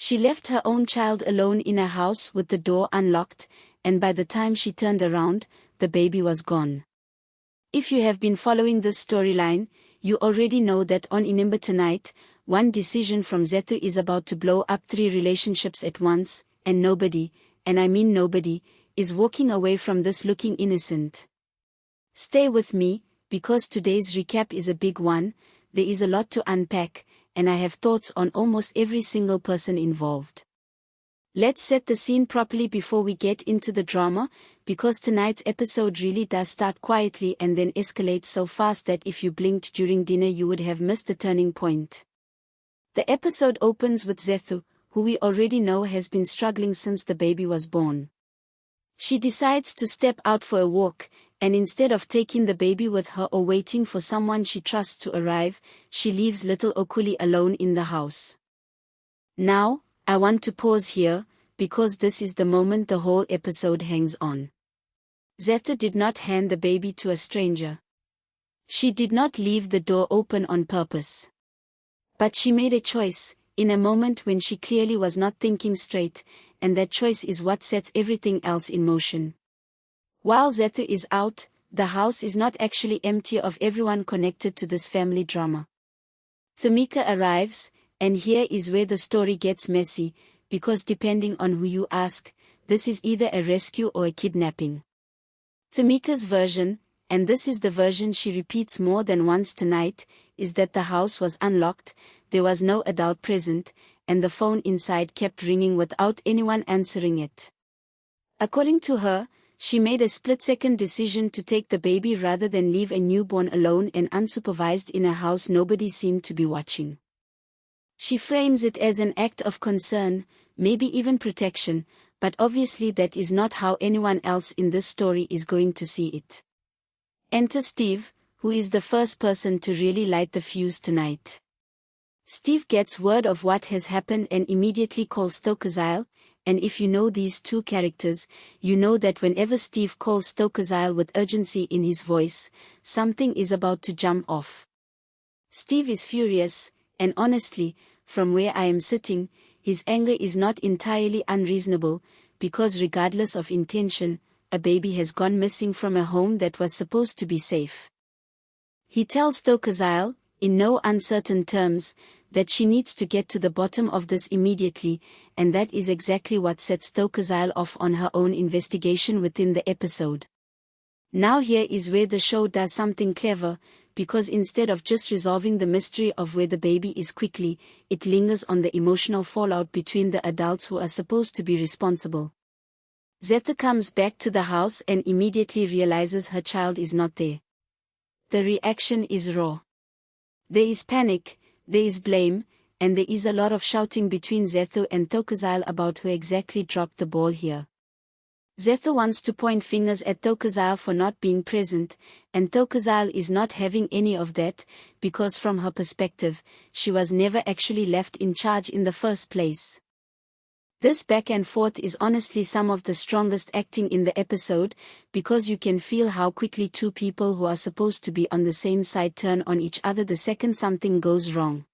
She left her own child alone in a house with the door unlocked, and by the time she turned around, the baby was gone. If you have been following this storyline, you already know that on Inimba tonight, one decision from Zethu is about to blow up 3 relationships at once, and nobody, and I mean nobody, is walking away from this looking innocent. Stay with me, because today's recap is a big one. There is a lot to unpack, and I have thoughts on almost every single person involved. Let's set the scene properly before we get into the drama, because tonight's episode really does start quietly and then escalates so fast that if you blinked during dinner you would have missed the turning point. The episode opens with Zethu, who we already know has been struggling since the baby was born. She decides to step out for a walk, and instead of taking the baby with her or waiting for someone she trusts to arrive, she leaves little Okuli alone in the house. Now, I want to pause here, because this is the moment the whole episode hangs on. Zethu did not hand the baby to a stranger. She did not leave the door open on purpose. But she made a choice, in a moment when she clearly was not thinking straight, and that choice is what sets everything else in motion. While Zethu is out, the house is not actually empty of everyone connected to this family drama. Thumeka arrives, and here is where the story gets messy, because depending on who you ask, this is either a rescue or a kidnapping. Thumeka's version, and this is the version she repeats more than once tonight, is that the house was unlocked, there was no adult present, and the phone inside kept ringing without anyone answering it. According to her, she made a split-second decision to take the baby rather than leave a newborn alone and unsupervised in a house nobody seemed to be watching. She frames it as an act of concern, maybe even protection, but obviously that is not how anyone else in this story is going to see it. Enter Steve, who is the first person to really light the fuse tonight. Steve gets word of what has happened and immediately calls Theika, and if you know these two characters, you know that whenever Steve calls Theika with urgency in his voice, something is about to jump off. Steve is furious, and honestly, from where I am sitting, his anger is not entirely unreasonable, because regardless of intention, a baby has gone missing from a home that was supposed to be safe. He tells Theika, in no uncertain terms, that she needs to get to the bottom of this immediately, and that is exactly what sets Theika off on her own investigation within the episode. Now here is where the show does something clever, because instead of just resolving the mystery of where the baby is quickly, it lingers on the emotional fallout between the adults who are supposed to be responsible. Zethu comes back to the house and immediately realizes her child is not there. The reaction is raw. There is panic, there is blame, and there is a lot of shouting between Zethu and Theika about who exactly dropped the ball here. Zethu wants to point fingers at Theika for not being present, and Theika is not having any of that, because from her perspective, she was never actually left in charge in the first place. This back and forth is honestly some of the strongest acting in the episode, because you can feel how quickly two people who are supposed to be on the same side turn on each other the second something goes wrong.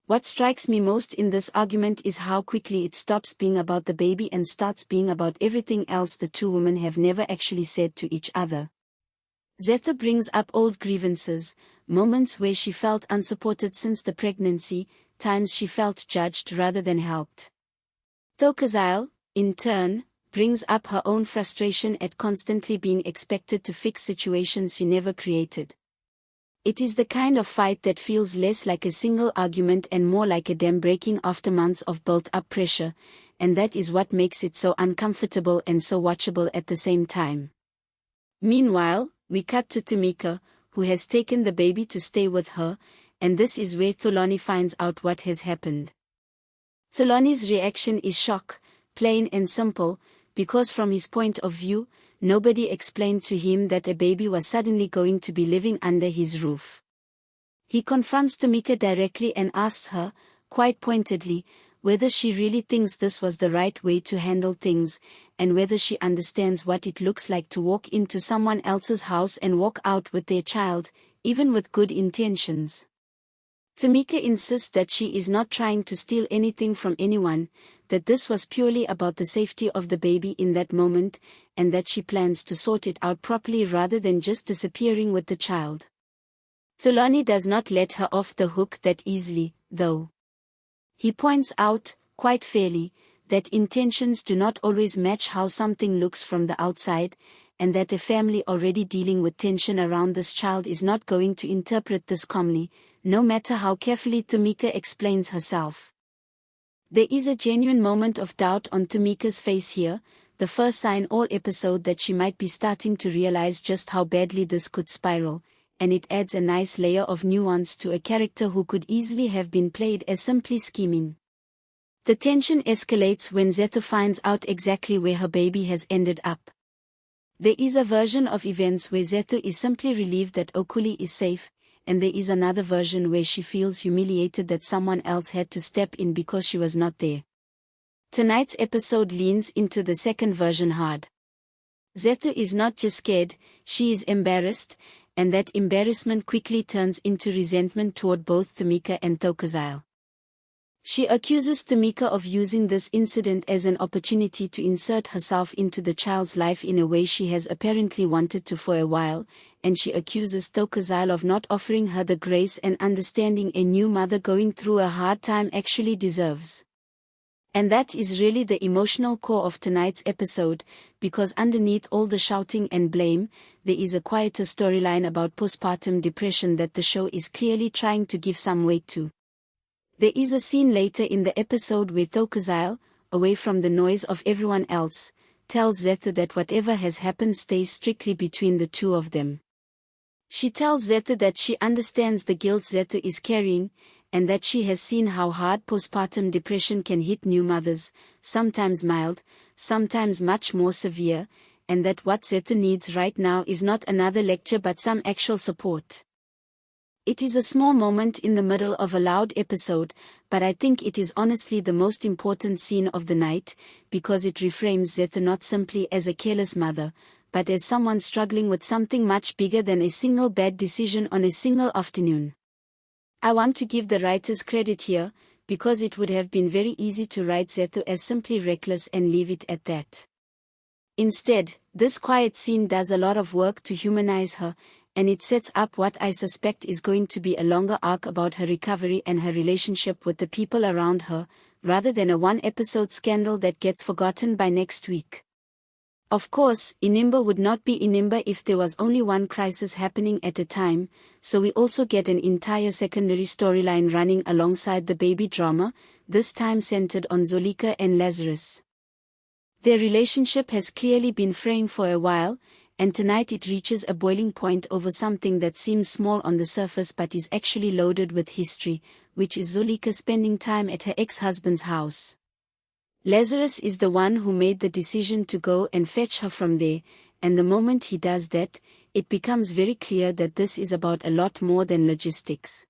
What strikes me most in this argument is how quickly it stops being about the baby and starts being about everything else the two women have never actually said to each other. Zethu brings up old grievances, moments where she felt unsupported since the pregnancy, times she felt judged rather than helped. Theika, in turn, brings up her own frustration at constantly being expected to fix situations she never created. It is the kind of fight that feels less like a single argument and more like a dam breaking after months of built-up pressure, and that is what makes it so uncomfortable and so watchable at the same time. Meanwhile, we cut to Thumeka, who has taken the baby to stay with her, and this is where Thulani finds out what has happened. Thulani's reaction is shock, plain and simple, because from his point of view, nobody explained to him that a baby was suddenly going to be living under his roof. He confronts Thumeka directly and asks her, quite pointedly, whether she really thinks this was the right way to handle things, and whether she understands what it looks like to walk into someone else's house and walk out with their child, even with good intentions. Thumeka insists that she is not trying to steal anything from anyone, that this was purely about the safety of the baby in that moment, and that she plans to sort it out properly rather than just disappearing with the child. Thulani does not let her off the hook that easily, though. He points out, quite fairly, that intentions do not always match how something looks from the outside, and that a family already dealing with tension around this child is not going to interpret this calmly, no matter how carefully Thumeka explains herself. There is a genuine moment of doubt on Thumeka's face here, the first sign all episode that she might be starting to realize just how badly this could spiral, and it adds a nice layer of nuance to a character who could easily have been played as simply scheming. The tension escalates when Zethu finds out exactly where her baby has ended up. There is a version of events where Zethu is simply relieved that Okuli is safe, and there is another version where she feels humiliated that someone else had to step in because she was not there. Tonight's episode leans into the second version hard. Zethu is not just scared, she is embarrassed, and that embarrassment quickly turns into resentment toward both Thumeka and Thokozile. She accuses Thumeka of using this incident as an opportunity to insert herself into the child's life in a way she has apparently wanted to for a while, and she accuses Thokozile of not offering her the grace and understanding a new mother going through a hard time actually deserves. And that is really the emotional core of tonight's episode, because underneath all the shouting and blame, there is a quieter storyline about postpartum depression that the show is clearly trying to give some weight to. There is a scene later in the episode where Thokozile, away from the noise of everyone else, tells Zethu that whatever has happened stays strictly between the two of them. She tells Zethu that she understands the guilt Zethu is carrying, and that she has seen how hard postpartum depression can hit new mothers, sometimes mild, sometimes much more severe, and that what Zethu needs right now is not another lecture but some actual support. It is a small moment in the middle of a loud episode, but I think it is honestly the most important scene of the night, because it reframes Zethu not simply as a careless mother, but as someone struggling with something much bigger than a single bad decision on a single afternoon. I want to give the writers credit here, because it would have been very easy to write Zethu as simply reckless and leave it at that. Instead, this quiet scene does a lot of work to humanize her, and it sets up what I suspect is going to be a longer arc about her recovery and her relationship with the people around her, rather than a one-episode scandal that gets forgotten by next week. Of course, Inimba would not be Inimba if there was only one crisis happening at a time, so we also get an entire secondary storyline running alongside the baby drama, this time centered on Zelica and Lazarus. Their relationship has clearly been fraying for a while, and tonight it reaches a boiling point over something that seems small on the surface but is actually loaded with history, which is Zelica spending time at her ex-husband's house. Lazarus is the one who made the decision to go and fetch her from there, and the moment he does that, it becomes very clear that this is about a lot more than logistics.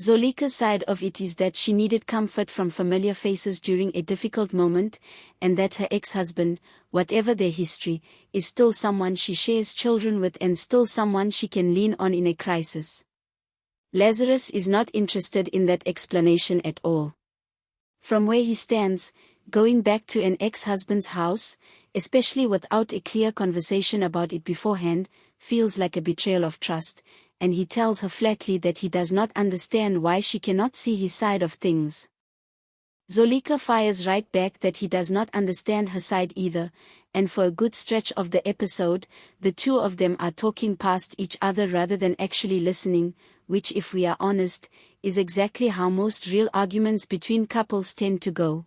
Zelica's side of it is that she needed comfort from familiar faces during a difficult moment, and that her ex-husband, whatever their history, is still someone she shares children with and still someone she can lean on in a crisis. Lazarus is not interested in that explanation at all. From where he stands, going back to an ex-husband's house, especially without a clear conversation about it beforehand, feels like a betrayal of trust, and he tells her flatly that he does not understand why she cannot see his side of things. Zelica fires right back that he does not understand her side either, and for a good stretch of the episode, the two of them are talking past each other rather than actually listening, which, if we are honest, is exactly how most real arguments between couples tend to go.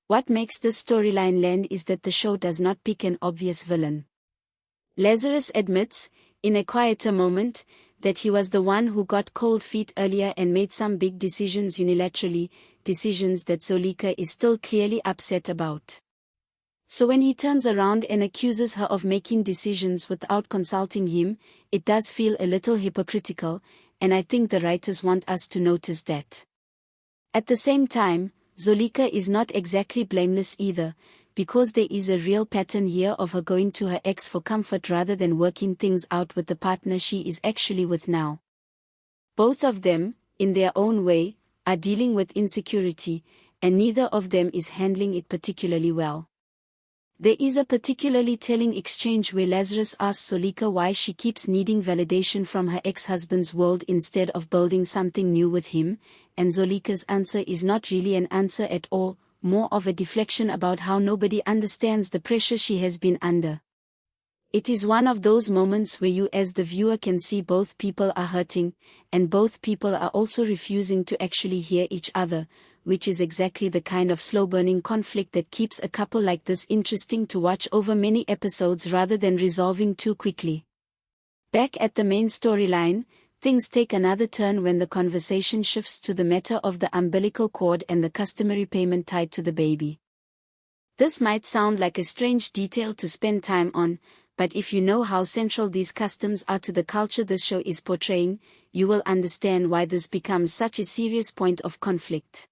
What makes this storyline land is that the show does not pick an obvious villain. Lazarus admits, in a quieter moment, that he was the one who got cold feet earlier and made some big decisions unilaterally, decisions that Zelica is still clearly upset about. So when he turns around and accuses her of making decisions without consulting him, it does feel a little hypocritical, and I think the writers want us to notice that. At the same time, Zelica is not exactly blameless either, because there is a real pattern here of her going to her ex for comfort rather than working things out with the partner she is actually with now. Both of them, in their own way, are dealing with insecurity, and neither of them is handling it particularly well. There is a particularly telling exchange where Lazarus asks Zelica why she keeps needing validation from her ex-husband's world instead of building something new with him, and Zelica's answer is not really an answer at all, more of a deflection about how nobody understands the pressure she has been under. It is one of those moments where you as the viewer can see both people are hurting, and both people are also refusing to actually hear each other, which is exactly the kind of slow-burning conflict that keeps a couple like this interesting to watch over many episodes rather than resolving too quickly. Back at the main storyline, things take another turn when the conversation shifts to the matter of the umbilical cord and the customary payment tied to the baby. This might sound like a strange detail to spend time on, but if you know how central these customs are to the culture this show is portraying, you will understand why this becomes such a serious point of conflict.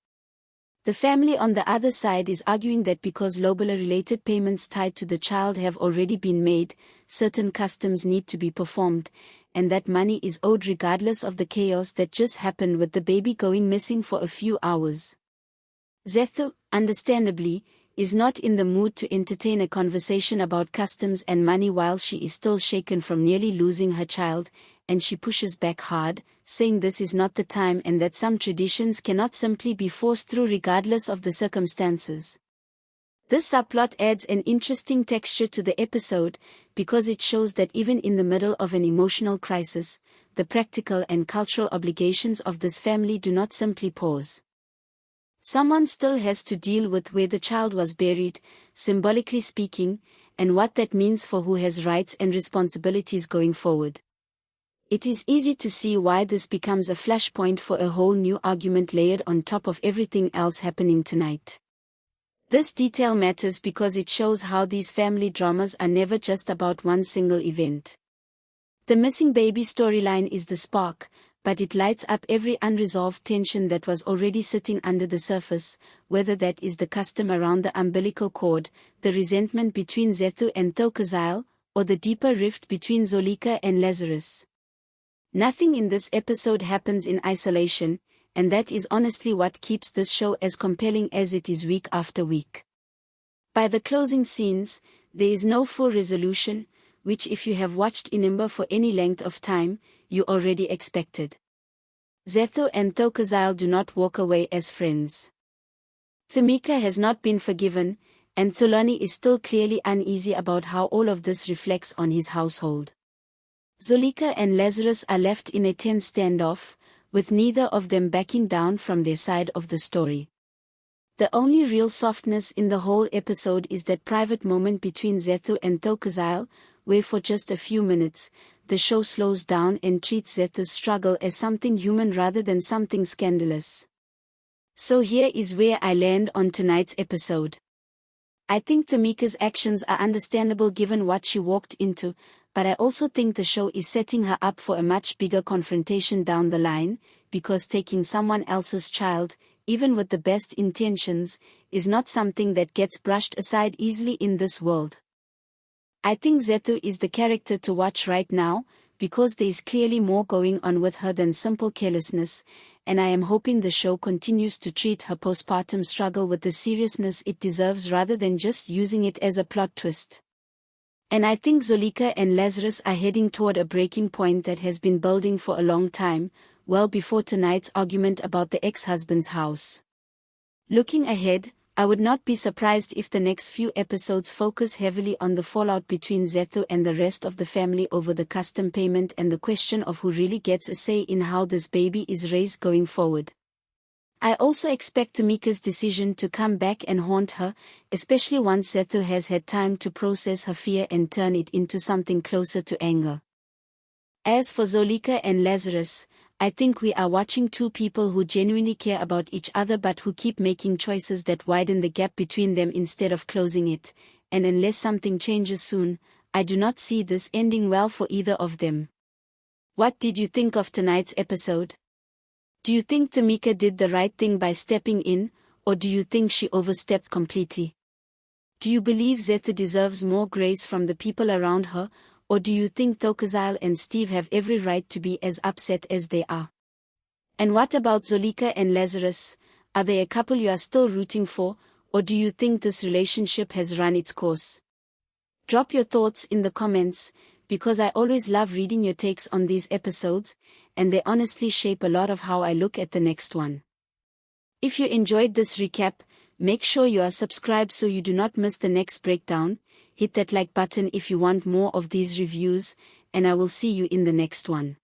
The family on the other side is arguing that because lobola-related payments tied to the child have already been made, certain customs need to be performed, and that money is owed regardless of the chaos that just happened with the baby going missing for a few hours. Zethu, understandably, is not in the mood to entertain a conversation about customs and money while she is still shaken from nearly losing her child, and she pushes back hard, saying this is not the time and that some traditions cannot simply be forced through regardless of the circumstances. This subplot adds an interesting texture to the episode, because it shows that even in the middle of an emotional crisis, the practical and cultural obligations of this family do not simply pause. Someone still has to deal with where the child was buried, symbolically speaking, and what that means for who has rights and responsibilities going forward. It is easy to see why this becomes a flashpoint for a whole new argument layered on top of everything else happening tonight. This detail matters because it shows how these family dramas are never just about one single event. The missing baby storyline is the spark, but it lights up every unresolved tension that was already sitting under the surface, whether that is the custom around the umbilical cord, the resentment between Zethu and Theika, or the deeper rift between Zelica and Lazarus. Nothing in this episode happens in isolation, and that is honestly what keeps this show as compelling as it is week after week. By the closing scenes, there is no full resolution, which if you have watched Inimba for any length of time, you already expected. Zethu and Theika do not walk away as friends. Thumeka has not been forgiven, and Thulani is still clearly uneasy about how all of this reflects on his household. Zelica and Lazarus are left in a tense standoff, with neither of them backing down from their side of the story. The only real softness in the whole episode is that private moment between Zethu and Theika, where for just a few minutes, the show slows down and treats Zethu's struggle as something human rather than something scandalous. So here is where I land on tonight's episode. I think Thumeka's actions are understandable given what she walked into, but I also think the show is setting her up for a much bigger confrontation down the line, because taking someone else's child, even with the best intentions, is not something that gets brushed aside easily in this world. I think Zethu is the character to watch right now, because there is clearly more going on with her than simple carelessness, and I am hoping the show continues to treat her postpartum struggle with the seriousness it deserves rather than just using it as a plot twist. And I think Zelica and Lazarus are heading toward a breaking point that has been building for a long time, well before tonight's argument about the ex-husband's house. Looking ahead, I would not be surprised if the next few episodes focus heavily on the fallout between Zethu and the rest of the family over the custom payment and the question of who really gets a say in how this baby is raised going forward. I also expect Thumeka's decision to come back and haunt her, especially once Zethu has had time to process her fear and turn it into something closer to anger. As for Zelica and Lazarus, I think we are watching two people who genuinely care about each other but who keep making choices that widen the gap between them instead of closing it, and unless something changes soon, I do not see this ending well for either of them. What did you think of tonight's episode? Do you think Thumeka did the right thing by stepping in, or do you think she overstepped completely? Do you believe Zethu deserves more grace from the people around her, or do you think Theika and Steve have every right to be as upset as they are? And what about Zelica and Lazarus? Are they a couple you are still rooting for, or do you think this relationship has run its course? Drop your thoughts in the comments, because I always love reading your takes on these episodes, and they honestly shape a lot of how I look at the next one. If you enjoyed this recap, make sure you are subscribed so you do not miss the next breakdown. Hit that like button if you want more of these reviews, and I will see you in the next one.